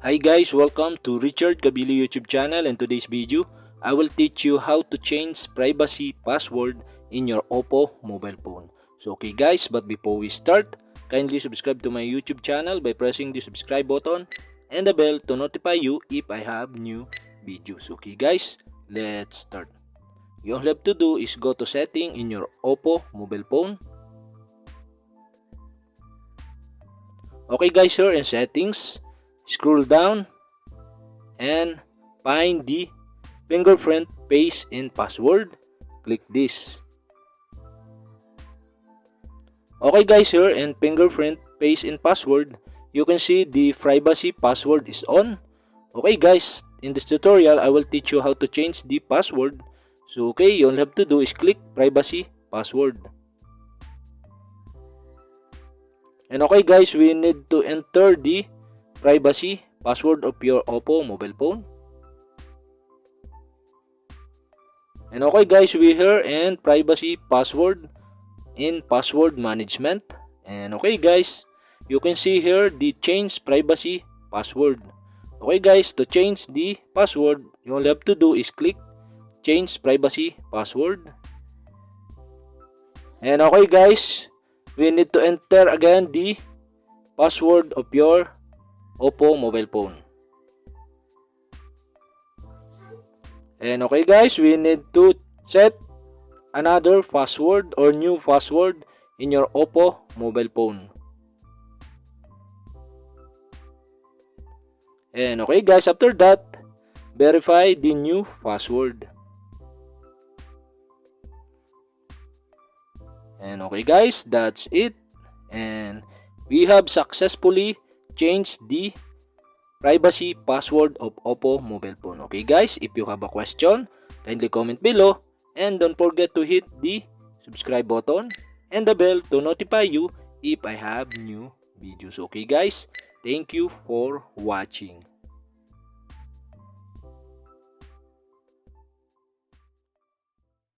Hi guys, welcome to Richard Cabile YouTube channel, and today's video I will teach you how to change privacy password in your Oppo mobile phone. So okay guys, but before we start, kindly subscribe to my YouTube channel by pressing the subscribe button and the bell to notify you if I have new videos. Okay guys, let's start. You all have to do is go to setting in your Oppo mobile phone. Okay guys, here in settings, scroll down and find the fingerprint, face, and password. Click this. Okay guys, here in fingerprint, face, and password, you can see the privacy password is on. Okay guys, in this tutorial I will teach you how to change the password. So okay, all you have to do is click privacy password. And okay guys, we need to enter the privacy password of your Oppo mobile phone. And okay guys, we here in privacy password in password management. And okay guys, you can see here the change privacy password. Okay guys, to change the password, you all have to do is click change privacy password. And okay guys, we need to enter again the password of your Oppo mobile phone. And okay guys, we need to set another password or new password in your Oppo mobile phone. And okay guys, after that, verify the new password. And okay guys, that's it. And we have successfully changed the privacy password of Oppo mobile phone. Okay guys, if you have a question, kindly comment below, and don't forget to hit the subscribe button and the bell to notify you if I have new videos. Okay guys, thank you for watching.